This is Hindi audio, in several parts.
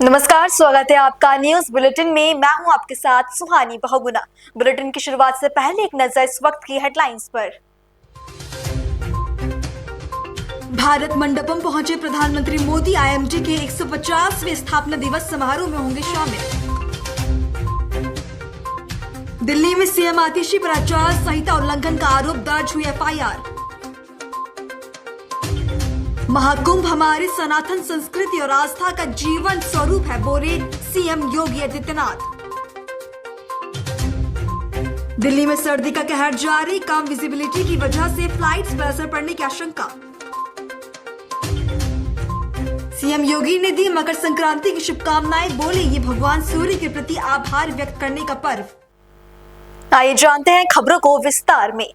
नमस्कार, स्वागत है आपका न्यूज बुलेटिन में। मैं हूं आपके साथ सुहानी बहुगुना। बुलेटिन की शुरुआत से पहले एक नजर इस वक्त की हेडलाइंस पर। भारत मंडपम पहुंचे प्रधानमंत्री मोदी आईएमटी के 150वें स्थापना दिवस समारोह में होंगे शामिल। दिल्ली में सीएम आतिशी पर आचार संहिता उल्लंघन का आरोप दर्ज हुई एफआईआर। महाकुंभ हमारी सनातन संस्कृति और आस्था का जीवन स्वरूप है, बोले सीएम योगी आदित्यनाथ। दिल्ली में सर्दी का कहर जारी, कम विजिबिलिटी की वजह से फ्लाइट्स पर असर पड़ने की आशंका। सीएम योगी ने दी मकर संक्रांति की शुभकामनाएं, बोले ये भगवान सूर्य के प्रति आभार व्यक्त करने का पर्व। आइए जानते हैं खबरों को विस्तार में।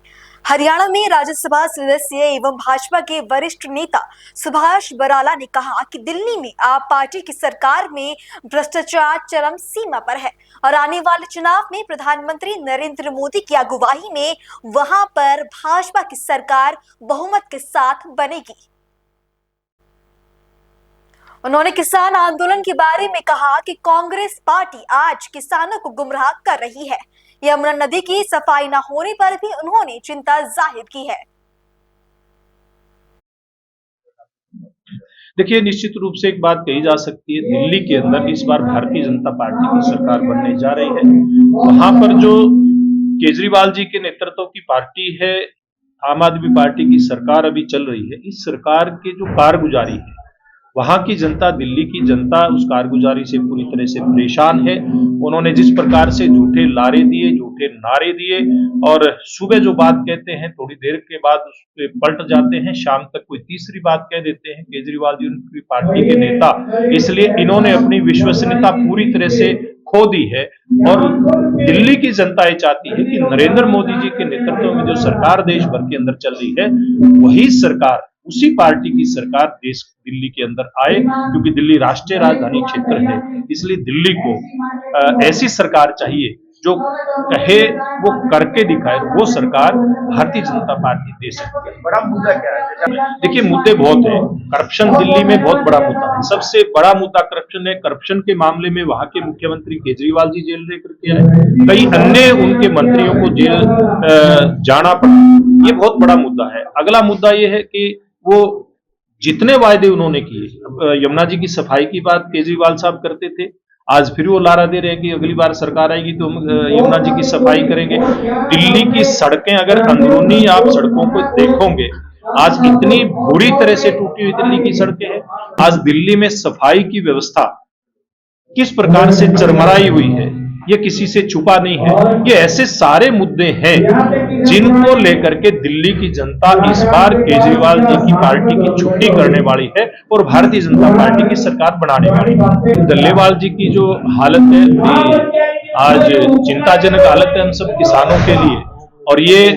हरियाणा में राज्यसभा सदस्य एवं भाजपा के वरिष्ठ नेता सुभाष बराला ने कहा कि दिल्ली में आप पार्टी की सरकार में भ्रष्टाचार चरम सीमा पर है और आने वाले चुनाव में प्रधानमंत्री नरेंद्र मोदी की अगुवाई में वहां पर भाजपा की सरकार बहुमत के साथ बनेगी। उन्होंने किसान आंदोलन के बारे में कहा कि कांग्रेस पार्टी आज किसानों को गुमराह कर रही है। यमुना नदी की सफाई न होने पर भी उन्होंने चिंता जाहिर की है। देखिए, निश्चित रूप से एक बात कही जा सकती है, दिल्ली के अंदर इस बार भारतीय जनता पार्टी की सरकार बनने जा रही है। वहां पर जो केजरीवाल जी के नेतृत्व की पार्टी है, आम आदमी पार्टी की सरकार अभी चल रही है। इस सरकार के जो कारगुजारी है, वहां की जनता, दिल्ली की जनता उस कारगुजारी से पूरी तरह से परेशान है। उन्होंने जिस प्रकार से झूठे लारे दिए, झूठे नारे दिए और सुबह जो बात कहते हैं थोड़ी देर के बाद उस पे पलट जाते हैं, शाम तक कोई तीसरी बात कह देते हैं केजरीवाल जी, उनकी पार्टी के नेता। इसलिए इन्होंने अपनी विश्वसनीयता पूरी तरह से खो दी है और दिल्ली की जनता ये चाहती है कि नरेंद्र मोदी जी के नेतृत्व में जो सरकार देश भर के अंदर चल रही है, वही सरकार, उसी पार्टी की सरकार देश दिल्ली के अंदर आए, क्योंकि दिल्ली राष्ट्रीय राजधानी क्षेत्र है। इसलिए दिल्ली को ऐसी सरकार चाहिए जो कहे वो करके दिखाए। वो सरकार भारतीय जनता पार्टी दे सकती है। बड़ा मुद्दा क्या है? देखिए, मुद्दे बहुत हैं। करप्शन दिल्ली में बहुत बड़ा मुद्दा है। सबसे बड़ा मुद्दा करप्शन है। करप्शन के मामले में वहां के मुख्यमंत्री केजरीवाल जी जेल लेकर के आए, कई अन्य उनके मंत्रियों को जेल जाना पड़ा। ये बहुत बड़ा मुद्दा है। अगला मुद्दा ये है कि वो जितने वायदे उन्होंने किए, यमुना जी की सफाई की बात केजरीवाल साहब करते थे, आज फिर वो लारा दे रहे हैं कि अगली बार सरकार आएगी तो हम यमुना जी की सफाई करेंगे। दिल्ली की सड़कें, अगर अंदरूनी आप सड़कों को देखोगे, आज इतनी बुरी तरह से टूटी हुई दिल्ली की सड़कें हैं। आज दिल्ली में सफाई की व्यवस्था किस प्रकार से चरमराई हुई है, ये किसी से छुपा नहीं है। ये ऐसे सारे मुद्दे हैं जिनको लेकर के दिल्ली की जनता इस बार केजरीवाल जी की पार्टी की छुट्टी करने वाली है और भारतीय जनता पार्टी की सरकार बनाने वाली है। डल्लेवाल जी की जो हालत है, आज चिंताजनक हालत है हम सब किसानों के लिए, और ये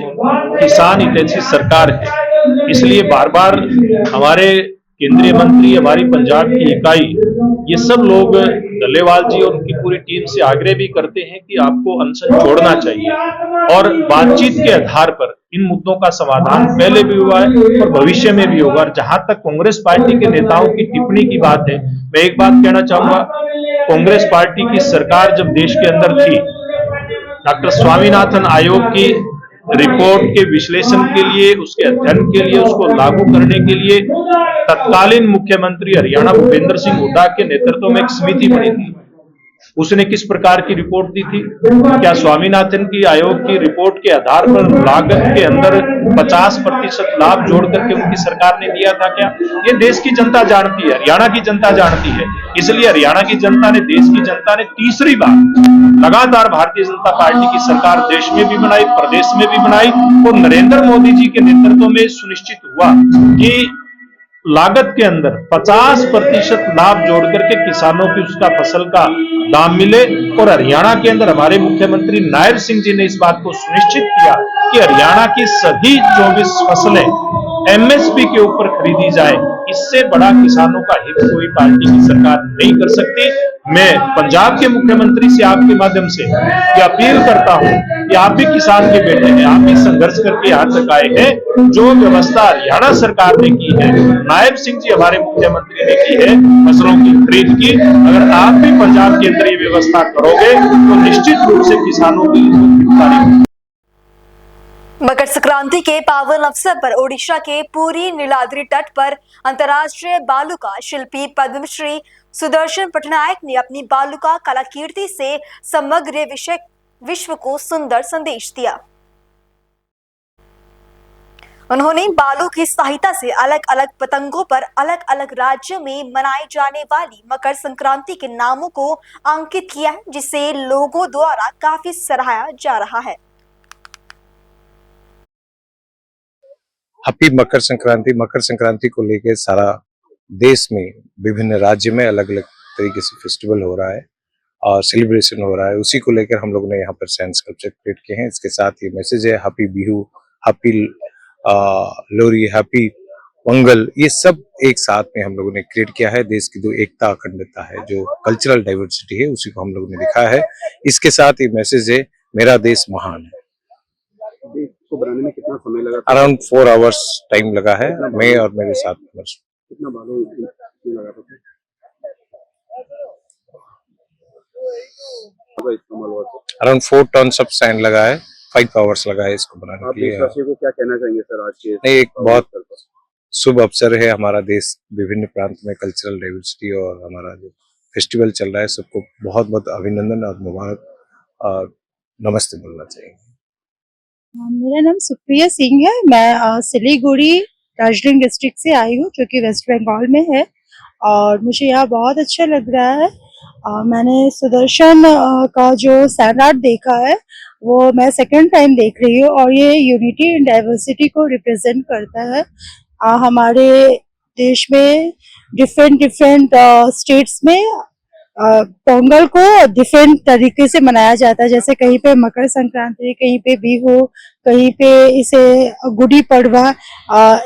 किसान हितैषी सरकार है। इसलिए बार बार हमारे केंद्रीय मंत्री, हमारी पंजाब की इकाई, ये सब लोग डल्लेवाल जी और उनकी पूरी टीम से आग्रह भी करते हैं कि आपको अनशन छोड़ना चाहिए और बातचीत के आधार पर इन मुद्दों का समाधान पहले भी हुआ है और भविष्य में भी होगा। और जहां तक कांग्रेस पार्टी के नेताओं की टिप्पणी की बात है, मैं एक बात कहना चाहूंगा, कांग्रेस पार्टी की सरकार जब देश के अंदर थी, डॉक्टर स्वामीनाथन आयोग की रिपोर्ट के विश्लेषण के लिए, उसके अध्ययन के लिए, उसको लागू करने के लिए तत्कालीन मुख्यमंत्री हरियाणा भूपेंद्र सिंह हुड्डा के नेतृत्व में एक समिति बनी थी। उसने किस प्रकार की रिपोर्ट दी थी? क्या स्वामीनाथन की आयोग की रिपोर्ट के आधार पर लागत के अंदर 50% लाभ जोड़ करके उनकी सरकार ने दिया था क्या? ये देश की जनता जानती है, हरियाणा की जनता जानती है। इसलिए हरियाणा की जनता ने, देश की जनता ने तीसरी बार लगातार भारतीय जनता पार्टी की सरकार देश में भी बनाई, प्रदेश में भी बनाई और नरेंद्र मोदी जी के नेतृत्व में सुनिश्चित हुआ कि लागत के अंदर 50% लाभ जोड़ करके किसानों की उसका फसल का दाम मिले। और हरियाणा के अंदर हमारे मुख्यमंत्री नायब सिंह जी ने इस बात को सुनिश्चित किया कि हरियाणा की सभी 24 फसलें एमएसपी के ऊपर खरीदी जाए। इससे बड़ा किसानों का हित कोई पार्टी की सरकार नहीं कर सकती। मैं पंजाब के मुख्यमंत्री से आपके माध्यम से ये अपील करता हूं कि आप भी किसान के बेटे हैं, आप भी संघर्ष करके यहाँ तक आए हैं। जो व्यवस्था हरियाणा सरकार ने की है, नायब सिंह जी हमारे मुख्यमंत्री ने की है फसलों की खरीद की, अगर आप भी पंजाब के अंदर ये व्यवस्था करोगे तो निश्चित रूप से किसानों की गिरफ्तारी। मकर संक्रांति के पावन अवसर पर ओडिशा के पुरी नीलाद्रि तट पर अंतर्राष्ट्रीय बालुका शिल्पी पद्मश्री सुदर्शन पटनायक ने अपनी बालुका कलाकृति से समग्र विश्व को सुंदर संदेश दिया। उन्होंने बालू की सहायता से अलग अलग पतंगों पर अलग अलग राज्यों में मनाई जाने वाली मकर संक्रांति के नामों को अंकित किया है, जिसे लोगों द्वारा काफी सराहा जा रहा है। हैप्पी मकर संक्रांति को लेकर सारा देश में विभिन्न राज्य में अलग अलग तरीके से फेस्टिवल हो रहा है और सेलिब्रेशन हो रहा है। उसी को लेकर हम लोग ने यहाँ पर साइंस स्कल्पचर क्रिएट किए हैं। इसके साथ ये मैसेज है happy Bihu, happy Lohri, happy Pongal, ये सब एक साथ में हम लोगों ने क्रिएट किया है। देश की जो एकता अखंडता है, जो कल्चरल डाइवर्सिटी है, उसी को हम लोगों ने दिखाया है। इसके साथ ये मैसेज है मेरा देश महान है। इसको बनाने में कितना समय लगा? अराउंड 4 आवर्स टाइम लगा है, मैं और मेरे साथ मेंबर्स। कितना बालू लगा था? अराउंड 4 टन सब सैंड लगा है, 5 आवर्स लगा है इसको बनाने के लिए। देशवासियों को क्या कहना चाहेंगे सर आज के? नहीं, एक बहुत शुभ अवसर है। हमारा देश विभिन्न प्रांत में कल्चरल डाइवर्सिटी और हमारा जो फेस्टिवल चल रहा है, सबको बहुत बहुत अभिनंदन और मुबारक और नमस्ते बोलना चाहिए। मेरा नाम सुप्रिया सिंह है। मैं सिलीगुड़ी दार्जिलिंग डिस्ट्रिक्ट से आई हूँ, जो कि वेस्ट बंगाल में है, और मुझे यहाँ बहुत अच्छा लग रहा है। मैंने सुदर्शन का जो सैंड आर्ट देखा है वो मैं सेकंड टाइम देख रही हूँ, और ये यूनिटी इन डाइवर्सिटी को रिप्रेजेंट करता है। हमारे देश में डिफरेंट स्टेट्स में पोंगल को डिफरेंट तरीके से मनाया जाता है। जैसे कहीं पे मकर संक्रांति, कहीं पे बिहू, कहीं पे इसे गुड़ी पड़वा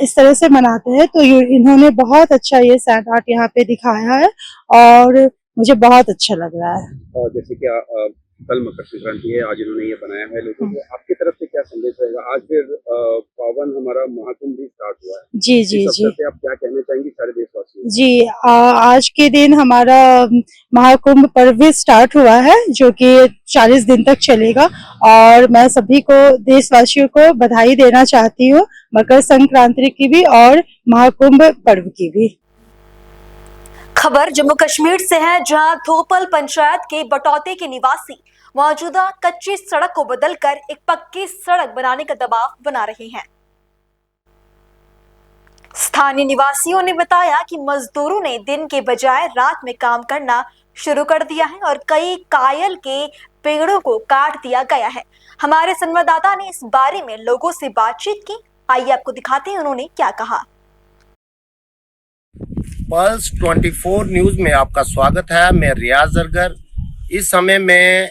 इस तरह से मनाते हैं। तो इन्होंने बहुत अच्छा ये सैंड आर्ट यहाँ पे दिखाया है और मुझे बहुत अच्छा लग रहा है। जैसे कि कल मकर संक्रांति है, आज इन्होंने ये बनाया है लोगों को, आपकी तरफ से क्या संदेश रहेगा? आज फिर पावन हमारा महाकुंभ भी स्टार्ट हुआ है। जी जी इस जी, अवसर पे आप क्या कहना चाहेंगी सारे देशवासियों? जी आज के दिन हमारा महाकुंभ पर्व भी स्टार्ट हुआ है, जो कि 40 दिन तक चलेगा, और मैं सभी को देशवासियों को बधाई देना चाहती हूँ, मकर संक्रांति की भी और महाकुंभ पर्व की भी। खबर जम्मू कश्मीर से है, जहां थोपल पंचायत के बटौते के निवासी मौजूदा कच्ची सड़क को बदलकर एक पक्की सड़क बनाने का दबाव बना रहे हैं। स्थानीय निवासियों ने बताया कि मजदूरों ने दिन के बजाय रात में काम करना शुरू कर दिया है और कई कायल के पेड़ों को काट दिया गया है। हमारे संवाददाता ने इस बारे में लोगों से बातचीत की, आइए आपको दिखाते हैं उन्होंने क्या कहा। पल्स 24 न्यूज में आपका स्वागत है। मैं रियाज जरगर। इस समय मैं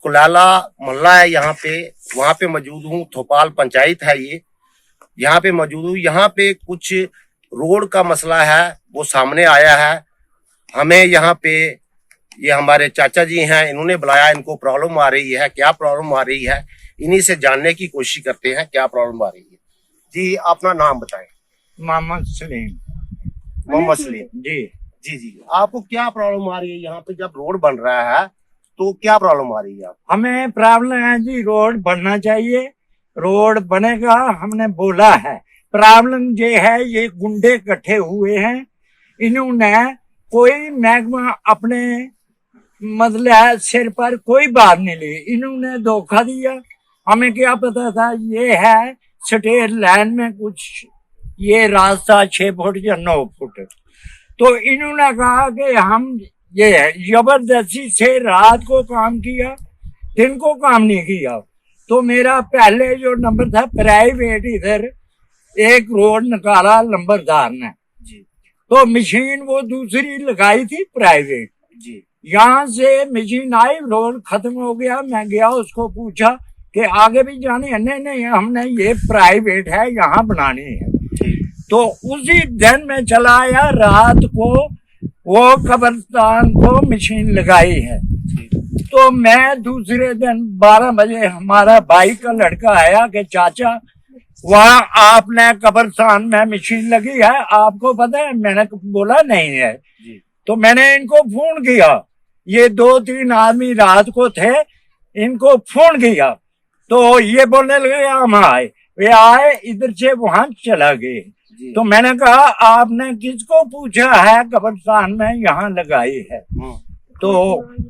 कुलाला मोहल्ला है यहाँ पे, वहाँ पे मौजूद हूँ। थोपाल पंचायत है ये, यहाँ पे मौजूद हूँ। यहाँ पे कुछ रोड का मसला है, वो सामने आया है। हमें यहाँ पे ये हमारे चाचा जी हैं, इन्होंने बुलाया, इनको प्रॉब्लम आ रही है। क्या प्रॉब्लम आ रही है, इन्हीं से जानने की कोशिश करते हैं क्या प्रॉब्लम आ रही है। जी अपना नाम बताएं। मोहम्मद सलीम जी जी जी, आपको क्या प्रॉब्लम आ रही है? यहाँ पे जब रोड बन रहा है तो क्या प्रॉब्लम आ रही है? हमें प्रॉब्लम है जी, रोड बनना चाहिए, रोड बनेगा, हमने बोला है। प्रॉब्लम ये है, ये गुंडे इकट्ठे हुए हैं, इन्होंने कोई महकमा अपने मतलब सिर पर कोई बात नहीं ली, इन्होंने धोखा दिया। हमें क्या पता था ये है स्टेट लाइन में कुछ ये रास्ता 6 फुट या 9 फुट, तो इन्होंने कहा कि हम ये जबरदस्ती से रात को काम किया, दिन को काम नहीं किया। तो मेरा पहले जो नंबर था प्राइवेट, इधर एक रोड निकाला नंबरदार ने जी, तो मशीन वो दूसरी लगाई थी प्राइवेट जी। यहाँ से मशीन आई, रोड खत्म हो गया। मैं गया, उसको पूछा कि आगे भी जाने है? नहीं हमने ये प्राइवेट है, यहाँ बनानी है। तो उसी दिन में चला आया, रात को वो कब्रिस्तान को मशीन लगाई है। तो मैं दूसरे दिन 12 बजे हमारा भाई का लड़का आया कि चाचा वहाँ आपने कब्रिस्तान में मशीन लगी है, आपको पता है? मैंने बोला नहीं है। तो मैंने इनको फोन किया, ये 2-3 आदमी रात को थे, इनको फोन किया तो ये बोलने लगे हम आए। वे आए, इधर से वहां चला गए। तो मैंने कहा आपने किसको पूछा है कब्रिस्तान में यहाँ लगाई है? तो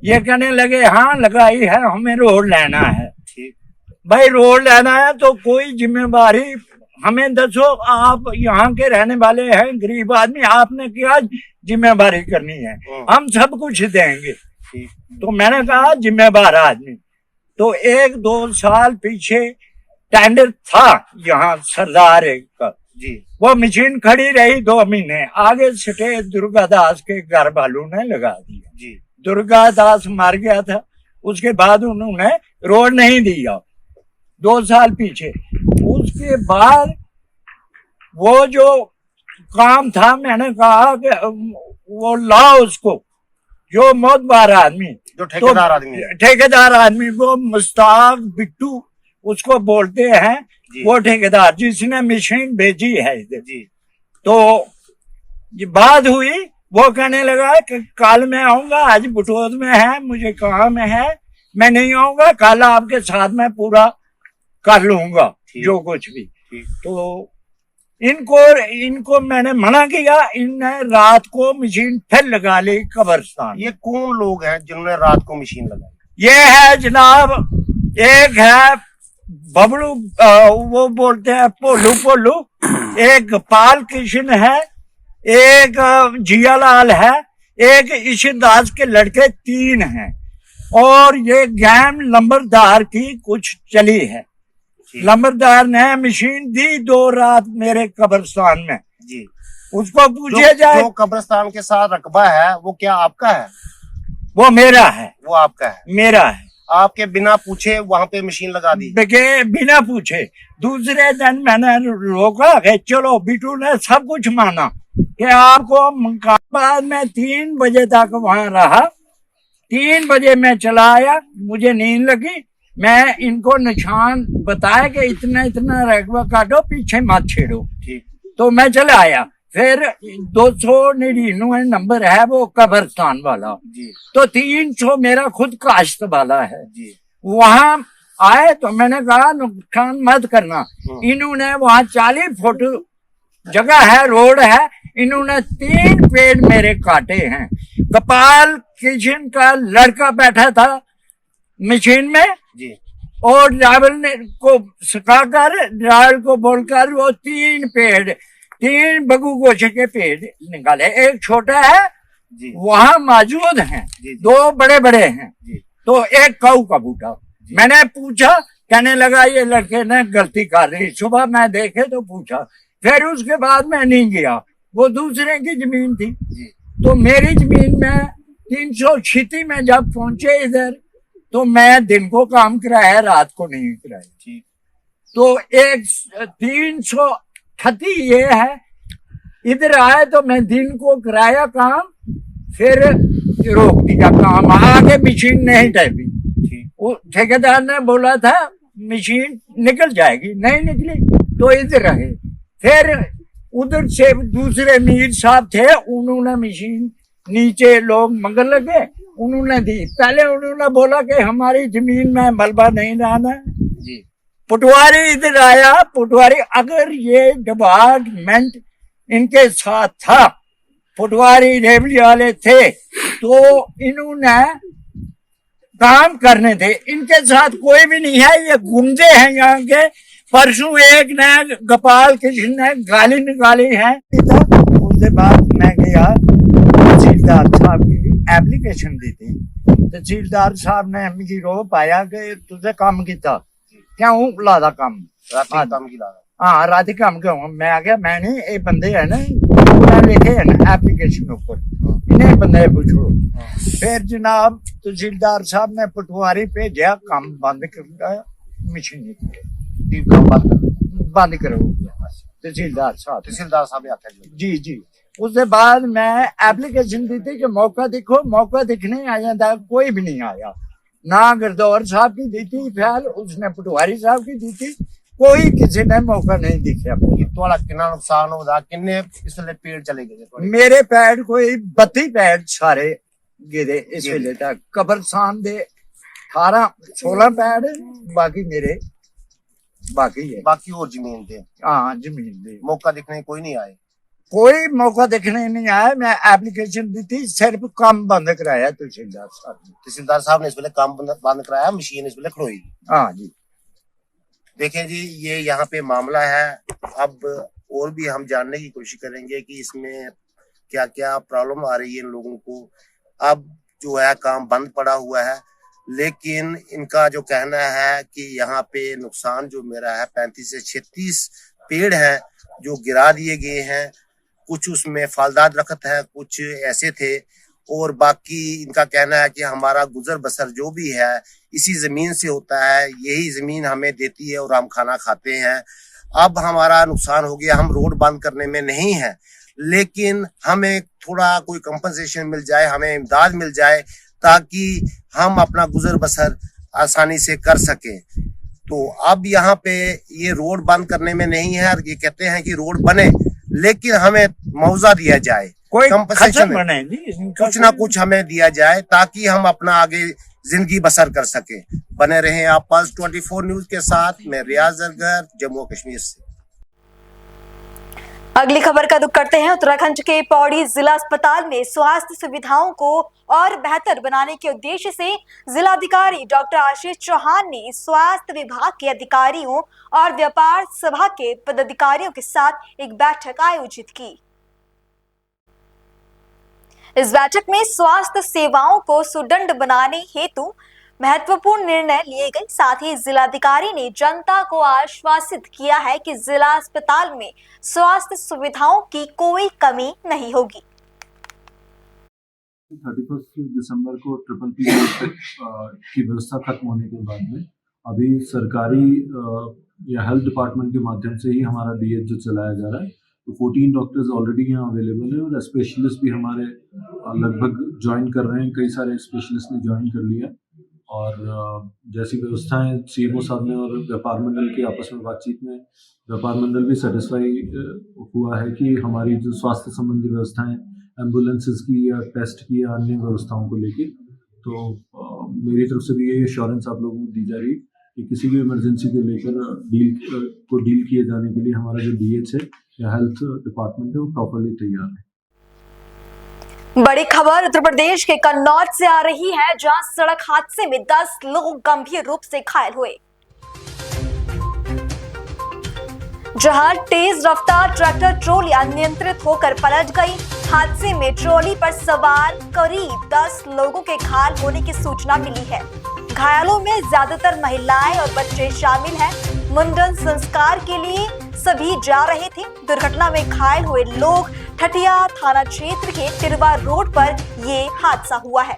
ये कहने लगे हाँ लगाई है, हमें रोड लेना है। भाई रोड लेना है तो कोई जिम्मेवारी हमें दसो, आप यहाँ के रहने वाले हैं, गरीब आदमी, आपने क्या जिम्मेवारी करनी है? हम सब कुछ देंगे। तो मैंने कहा जिम्मेवार आदमी। तो 1-2 साल पीछे टेंडर था यहाँ सरदार एक का, वो मशीन खड़ी रही 2 महीने, आगे स्टे दुर्गादास के घर वालों ने लगा दिया। दुर्गादास मर गया था, उसके बाद उन्होंने रोड नहीं दिया 2 साल पीछे। उसके बाद वो जो काम था, मैंने कहा कि वो लाओ उसको, जो मोतबार आदमी, जो ठेकेदार आदमी वो मुस्ताक बिट्टू उसको बोलते हैं, वो ठेकेदार जिसने मशीन भेजी है इधर। तो ये बात हुई, वो कहने लगा कि कल मैं आऊंगा, आज बुटोद में है, मुझे काम है, मैं नहीं आऊंगा, कल आपके साथ में पूरा कर लूंगा जो कुछ भी। तो इनको मैंने मना किया, इनने रात को मशीन फिर लगा ली कब्रिस्तान। ये कौन लोग हैं जिन्होंने रात को मशीन लगाई? ये है जनाब, एक है बबलू, वो बोलते हैं पोलू, एक गोपाल कृष्ण है, एक जियालाल है, एक ईशदास के लड़के 3 हैं, और ये गैम लंबरदार की कुछ चली है। लंबरदार ने मशीन दी 2 रात मेरे कब्रिस्तान में। उसको पूछे जाए, जो कब्रिस्तान के साथ रकबा है वो क्या आपका है? वो मेरा है। वो आपका है? मेरा है। आपके बिना पूछे वहां पे मशीन लगा दी? बिना पूछे। दूसरे दिन मैंने रोका कि चलो, बिटू ने सब कुछ माना कि आपको मुकाबाद में 3 बजे तक वहां रहा। 3 बजे में चला आया, मुझे नींद लगी, मैं इनको निशान बताया कि इतना इतना रकबा काटो, पीछे मत छेड़ो। तो मैं चला आया। फिर 299 नंबर है वो कब्रिस्तान वाला, तो 300 मेरा खुद काश्त वाला है। वहां आए तो मैंने कहा नुकसान मत करना। इन्होंने वहां 40 फुट जगह है, रोड है, इन्होंने 3 पेड़ मेरे काटे हैं। गोपाल कृष्ण का लड़का बैठा था मशीन में, और ड्राइवर ने को सिखाकर, ड्राइवर को बोलकर वो 3 बगु गोशे के पेड़ निकाले। एक छोटा है, वहां मौजूद हैं, 2 बड़े बड़े हैं, तो एक काऊ का बूटा। मैंने पूछा, कहने लगा ये लड़के ने गलती कर रही। सुबह मैं देखे तो पूछा, फिर उसके बाद मैं नहीं गया, वो दूसरे की जमीन थी। तो मेरी जमीन में 336 में जब पहुंचे इधर, तो मैं दिन को काम कराया, रात को नहीं कराया। तो एक 338 ये है, इधर आए तो मैं दिन को कराया काम, फिर रोक दिया काम, आगे मशीन नहीं टैपी। ठेकेदार ने बोला था मशीन निकल जाएगी, नहीं निकली तो इधर रहे। फिर उधर से दूसरे मीर साहब थे, उन्होंने मशीन नीचे लोग मंगल लगे, उन्होंने दी। पहले उन्होंने बोला कि हमारी जमीन में मलबा नहीं रहना है। पटवारी इधर आया, पटवारी, अगर ये डिपार्टमेंट इनके साथ था, पटवारी रेवली वाले थे, तो इन्होंने काम करने थे। इनके साथ कोई भी नहीं है, ये गुंडे हैं यहाँ के। परसों एक ने गोपाल कृष्ण ने गाली निकाली है। उसके बाद मैं गया तहसीलदार साहब की एप्लीकेशन दी थी। तहसीलदार साहब ने मुझे रो पाया कि तुझे काम किया क्यों लादा काम हाँ रात काम क्यों। मैं आ गया, मैंने ये बंदे है ना लिखे है ना एप्लीकेशन ऊपर, इन्हें बंदे पूछो। फिर जनाब तहसीलदार साहब ने पटवारी भेजा, काम बंद कर, मशीन बंद करो। तहसीलदार साहब ने। तहसीलदार साहब ने आख्या जी जी जी। उसके बाद मैं एप्लीकेशन दी थी कि मौका देखो, मौका दिखने आ जाता, कोई भी नहीं आया। ना गिरदौर साहब की दी थी ख्याल, उसने पटवारी साहब की दी थी, कोई किसी ने मौका नहीं दिखा। थोड़ा कितना नुकसान होगा, किन्ने इसलिए पेड़ चले गए? मेरे पैर कोई 32 पैर सारे गिरे इस वेले तक। कब्रस्तान दे 18-16 पैर, बाकी मेरे बाकी है। बाकी और जमीन दे? हाँ, जमीन दे। मौका देखने कोई नहीं आए? कोई मौका देखने नहीं आया। मैं एप्लीकेशन दी थी, सिर्फ काम बंद कराया तहसीलदार साहब ने। तहसीलदार साहब ने इस वेले काम बंद कराया, मशीन इस वेले खड़ोई। हाँ जी। देखें जी, ये यहाँ पे मामला है। अब और भी हम जानने की कोशिश करेंगे कि इसमें क्या क्या प्रॉब्लम आ रही है इन लोगों को। अब जो है काम बंद पड़ा हुआ है, लेकिन इनका जो कहना है कि यहाँ पे नुकसान जो मेरा है 35 से 36 पेड़ हैं जो गिरा दिए गए हैं। कुछ उसमें फलदार दरख्त है, कुछ ऐसे थे, और बाकी इनका कहना है कि हमारा गुजर बसर जो भी है इसी जमीन से होता है, यही जमीन हमें देती है और हम खाना खाते हैं। अब हमारा नुकसान हो गया, हम रोड बंद करने में नहीं है, लेकिन हमें थोड़ा कोई कंपनसेशन मिल जाए, हमें इमदाद मिल जाए, ताकि हम अपना गुजर बसर आसानी से कर सकें। तो अब यहाँ पे ये रोड बंद करने में नहीं है, और ये कहते हैं कि रोड बने लेकिन हमें मुआवजा दिया जाए, कोई कंपनसेशन बने नहीं, कुछ ना कुछ हमें दिया जाए, ताकि हम अपना आगे जिंदगी बसर कर सके। बने रहें आप पल्स 24 न्यूज के साथ। मैं रियाज जरगर, जम्मू कश्मीर से। अगली खबर का रुख करते हैं। उत्तराखंड के पौड़ी जिला अस्पताल में स्वास्थ्य सुविधाओं को और बेहतर बनाने के उद्देश्य से जिलाधिकारी डॉक्टर आशीष चौहान ने स्वास्थ्य विभाग के अधिकारियों और व्यापार सभा के पदाधिकारियों के साथ एक बैठक आयोजित की। इस बैठक में स्वास्थ्य सेवाओं को सुदृढ़ बनाने हेतु महत्वपूर्ण निर्णय लिए गए। साथ ही जिलाधिकारी ने जनता को आश्वासित किया है कि जिला अस्पताल में स्वास्थ्य सुविधाओं की कोई कमी नहीं होगी। 31 दिसंबर को PPP की व्यवस्था खत्म होने के बाद में अभी सरकारी या हेल्थ डिपार्टमेंट के माध्यम से ही हमारा DH जो चलाया जा रहा है। तो 14 डॉक्टर्स ऑलरेडी यहाँ अवेलेबल हैं और स्पेशलिस्ट भी हमारे लगभग ज्वाइन कर रहे हैं। कई सारे स्पेशलिस्ट ने ज्वाइन कर लिया, और जैसी व्यवस्थाएं CMO साहब ने और व्यापार मंडल के आपस में बातचीत में व्यापार मंडल भी सेटिस्फाई हुआ है कि हमारी जो स्वास्थ्य संबंधी व्यवस्थाएं, एम्बुलेंसेस की या टेस्ट की या अन्य व्यवस्थाओं को लेके, तो मेरी तरफ से भी ये एश्योरेंस आप लोगों को दी जा रही कि किसी भी इमरजेंसी को लेकर डील किए जाने के लिए हमारा जो DH है या हेल्थ डिपार्टमेंट है वो प्रॉपरली तैयार है। बड़ी खबर उत्तर प्रदेश के कन्नौज से आ रही है, जहां सड़क हादसे में 10 लोग गंभीर रूप से घायल हुए। जहां तेज रफ्तार ट्रैक्टर ट्रॉली अनियंत्रित होकर पलट गई। हादसे में ट्रॉली पर सवार करीब 10 लोगों के घायल होने की सूचना मिली है। घायलों में ज्यादातर महिलाएं और बच्चे शामिल हैं। मुंडन संस्कार के लिए सभी जा रहे थे। दुर्घटना में घायल हुए लोग ठठिया थाना क्षेत्र के तिरवा रोड पर ये हादसा हुआ है।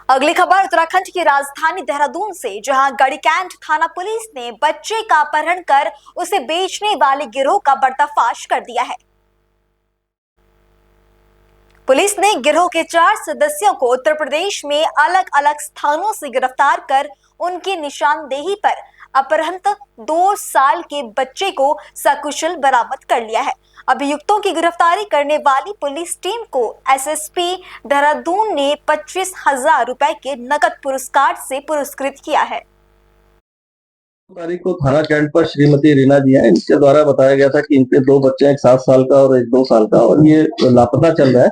अगली खबर उत्तराखंड की राजधानी देहरादून से, जहां गढ़ीकैंट थाना पुलिस ने बच्चे का अपहरण कर उसे बेचने वाले गिरोह का पर्दाफाश कर दिया है। पुलिस ने गिरोह के 4 सदस्यों को उत्तर प्रदेश में अलग अलग स्थानों से गिरफ्तार कर उनकी निशानदेही पर अपहृत 2 साल के बच्चे को सकुशल बरामद कर लिया है। अभियुक्तों की गिरफ्तारी करने वाली पुलिस टीम को SSP देहरादून ने 25,000 रुपए के नकद पुरस्कार से पुरस्कृत किया है। तारीख को थाना कैंट पर श्रीमती रीना जी हैं, इनके द्वारा बताया गया था कि इनके 2 बच्चे, एक 7 साल का और एक 2 साल का, और ये लापता चल रहा है।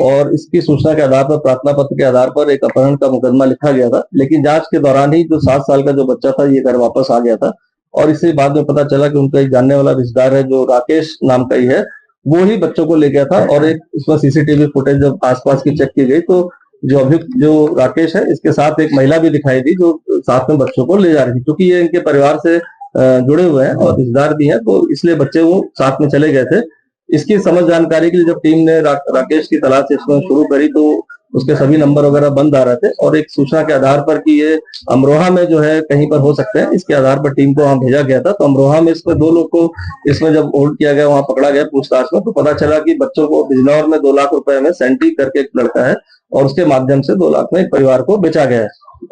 और इसकी सूचना के आधार पर, प्रार्थना पत्र के आधार पर एक अपहरण का मुकदमा लिखा गया था। लेकिन जांच के दौरान ही जो 7 साल का जो बच्चा था ये घर वापस आ गया था, और इससे बाद में पता चला कि उनका एक जानने वाला रिश्तेदार है जो राकेश नाम का ही है, वो ही बच्चों को ले गया था। और एक इसमें CCTV फुटेज जब आसपास की चेक की गई तो जो अभियुक्त जो राकेश है, इसके साथ एक महिला भी दिखाई दी जो साथ में बच्चों को ले जा रही थी। क्योंकि ये इनके परिवार से जुड़े हुए हैं और रिश्तेदार भी हैं, तो इसलिए बच्चे वो साथ में चले गए थे। इसकी समझ जानकारी के लिए जब टीम ने राकेश की तलाश इसमें शुरू करी, तो उसके सभी नंबर वगैरह बंद आ रहे थे और एक सूचना के आधार पर कि ये अमरोहा में जो है कहीं पर हो सकते हैं, इसके आधार पर टीम को वहां भेजा गया था। तो अमरोहा में इसमें 2 लोग को इसमें जब होल्ड किया गया, वहां पकड़ा गया पूछताछ में, तो पता चला कि बच्चों को बिजनौर में 2 लाख रुपए में सेंटी करके एक लड़का है और उसके माध्यम से 2 लाख में एक परिवार को बेचा गया है।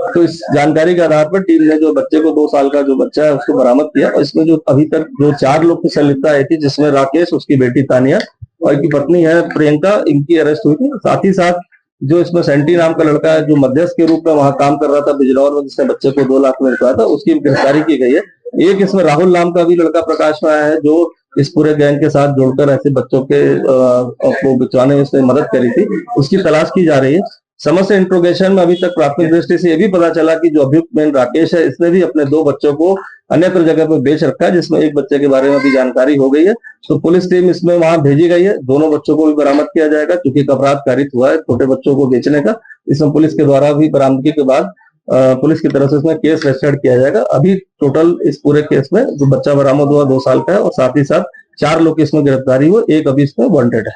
तो इस जानकारी के आधार पर टीम ने जो बच्चे को 2 साल का जो बच्चा है उसको बरामद किया और इसमें जो अभी तक जो 4 लोग की संलिप्तता आई थी, जिसमें राकेश, उसकी बेटी तानिया और इनकी पत्नी है प्रियंका, इनकी अरेस्ट हुई थी। साथ ही साथ जो इसमें सेंटी नाम का लड़का है जो मध्यस्थ के रूप में वहां काम कर रहा था बिजनौर में, जिसने बच्चे को 2 लाख में रुपया था, उसकी गिरफ्तारी की गई है। एक इसमें राहुल नाम का भी लड़का प्रकाश में आया है जो इस पूरे गैंग के साथ जुड़कर ऐसे बच्चों के को बिचवाने में उसने मदद करी थी, उसकी तलाश की जा रही है। समस्त इंट्रोगेशन में अभी तक प्राथमिक दृष्टि से ये भी पता चला कि जो अभियुक्त मेन राकेश है, इसने भी अपने 2 बच्चों को अन्यत्र जगह पर बेच रखा है, जिसमें एक बच्चे के बारे में भी जानकारी हो गई है। तो पुलिस टीम इसमें वहां भेजी गई है, दोनों बच्चों को भी बरामद किया जाएगा क्योंकि एक अपराध कारित हुआ है छोटे बच्चों को बेचने का। इसमें पुलिस के द्वारा भी बरामदगी के बाद पुलिस की तरफ से इसमें केस रजिस्टर्ड किया जाएगा। अभी टोटल इस पूरे केस में जो बच्चा बरामद हुआ 2 साल का है और साथ ही साथ 4 लोग इसमें गिरफ्तारी हुए, एक अभी इसमें वांटेड है।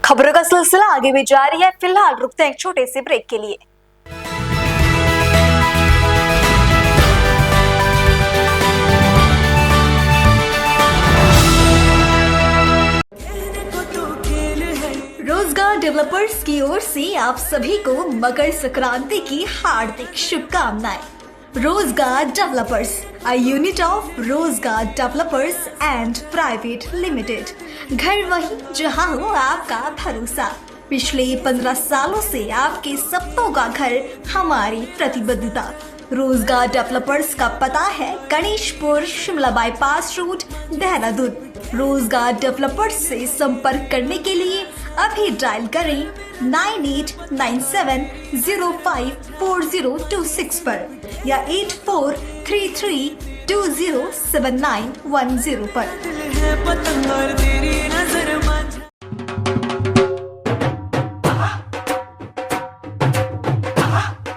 खबरों का सिलसिला आगे भी जारी है। फिलहाल रुकते हैं एक छोटे से ब्रेक के लिए। रोजगार डेवलपर्स की ओर से आप सभी को मकर संक्रांति की हार्दिक शुभकामनाएं। रोजगार डेवलपर्स, अ यूनिट ऑफ रोजगार डेवलपर्स एंड प्राइवेट लिमिटेड। घर वही जहां हो आपका भरोसा। पिछले 15 सालों से आपके सपनों का घर हमारी प्रतिबद्धता। रोजगार डेवलपर्स का पता है गणेशपुर शिमला बाईपास रोड, देहरादून। रोजगार डेवलपर्स से संपर्क करने के लिए अभी डायल करें 9897054026 पर या 8433207910 पर।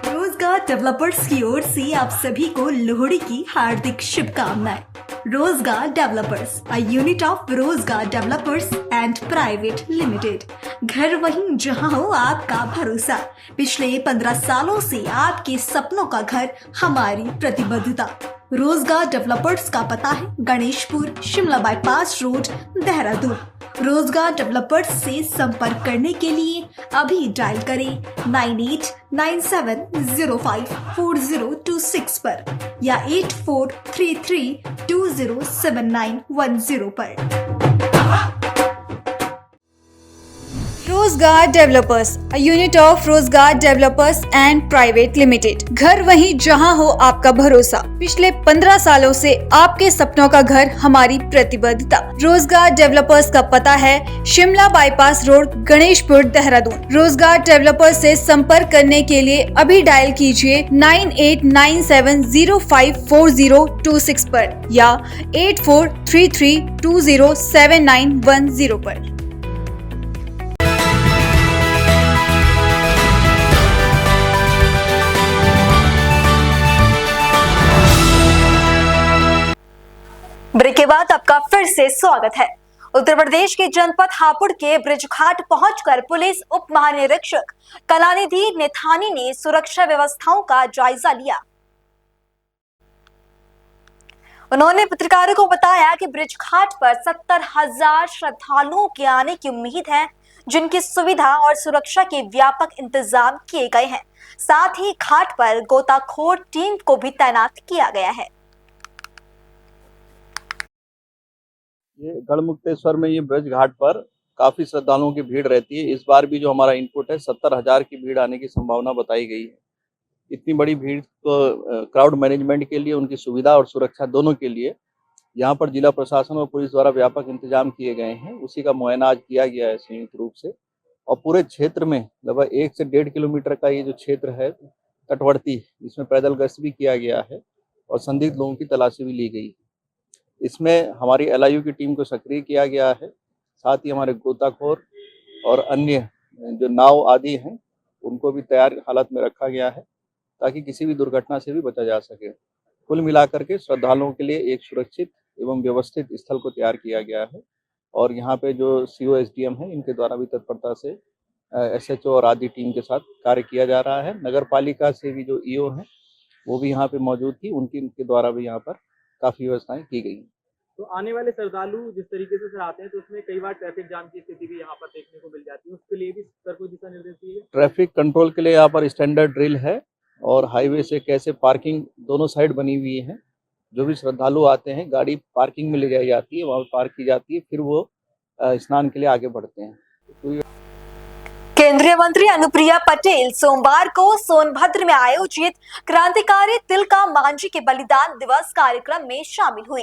रोजगार डेवलपर्स की ओर से आप सभी को लोहड़ी की हार्दिक शुभकामनाएं। रोजगार डेवलपर्स, अ यूनिट ऑफ रोजगार डेवलपर्स एंड प्राइवेट लिमिटेड। घर वहीं जहां हो आपका भरोसा। पिछले 15 सालों से आपके सपनों का घर हमारी प्रतिबद्धता। रोजगार डेवलपर्स का पता है गणेशपुर शिमला बाईपास रोड, देहरादून। रोजगार डेवलपर्स से संपर्क करने के लिए अभी डायल करें 9897054026 पर या 8433207910 पर। रोजगार डेवलपर्स, अ यूनिट ऑफ रोजगार डेवलपर्स एंड प्राइवेट लिमिटेड। घर वहीं जहां हो आपका भरोसा। पिछले 15 सालों से आपके सपनों का घर हमारी प्रतिबद्धता। रोजगार डेवलपर्स का पता है शिमला बाईपास रोड, गणेशपुर, देहरादून। रोजगार डेवलपर्स से संपर्क करने के लिए अभी डायल कीजिए 9897054026 पर या 8433207910 पर। ब्रेक के बाद आपका फिर से स्वागत है। उत्तर प्रदेश के जनपद हापुड़ के ब्रिजघाट पहुंचकर पुलिस उप महानिरीक्षक कलानिधि नेथानी ने सुरक्षा व्यवस्थाओं का जायजा लिया। उन्होंने पत्रकारों को बताया कि ब्रिजघाट पर 70,000 श्रद्धालुओं के आने की उम्मीद है, जिनकी सुविधा और सुरक्षा के व्यापक इंतजाम किए गए हैं। साथ ही घाट पर गोताखोर टीम को भी तैनात किया गया है। ये गढ़मुक्तेश्वर में ये ब्रज घाट पर काफी श्रद्धालुओं की भीड़ रहती है। इस बार भी जो हमारा इनपुट है 70,000 की भीड़ आने की संभावना बताई गई है। इतनी बड़ी भीड़ तो क्राउड मैनेजमेंट के लिए, उनकी सुविधा और सुरक्षा दोनों के लिए यहाँ पर जिला प्रशासन और पुलिस द्वारा व्यापक इंतजाम किए गए हैं। उसी का मुआयना आज किया गया है संयुक्त रूप से। और पूरे क्षेत्र में लगभग 1 से 1.5 किलोमीटर का ये जो क्षेत्र है तटवर्ती, इसमें पैदल गश्त भी किया गया है और संदिग्ध लोगों की तलाशी भी ली गई। इसमें हमारी LIU की टीम को सक्रिय किया गया है। साथ ही हमारे गोताखोर और अन्य जो नाव आदि हैं उनको भी तैयार हालत में रखा गया है ताकि किसी भी दुर्घटना से भी बचा जा सके। कुल मिलाकर के श्रद्धालुओं के लिए एक सुरक्षित एवं व्यवस्थित स्थल को तैयार किया गया है और यहाँ पे जो CO SDM है इनके द्वारा भी तत्परता से SHO और आदि टीम के साथ कार्य किया जा रहा है। नगर पालिका से भी जो EO हैं वो भी यहाँ पे मौजूद थी, उनके द्वारा भी यहाँ पर काफ़ी व्यवस्थाएं की गई। तो आने वाले श्रद्धालु जिस तरीके से सर आते हैं तो उसमें कई बार ट्रैफिक जाम की स्थिति भी यहाँ पर देखने को मिल जाती है, उसके लिए भी सर कोई दिशा निर्देश दिए? ट्रैफिक कंट्रोल के लिए यहाँ पर स्टैंडर्ड ड्रिल है और हाईवे से कैसे पार्किंग दोनों साइड बनी हुई है। जो भी श्रद्धालु आते हैं गाड़ी पार्किंग में ले जाई जाती है, वहाँ पार्क की जाती है, फिर वो स्नान के लिए आगे बढ़ते हैं। केंद्रीय मंत्री अनुप्रिया पटेल सोमवार को सोनभद्र में आयोजित क्रांतिकारी तिलका मांझी के बलिदान दिवस कार्यक्रम में शामिल हुई।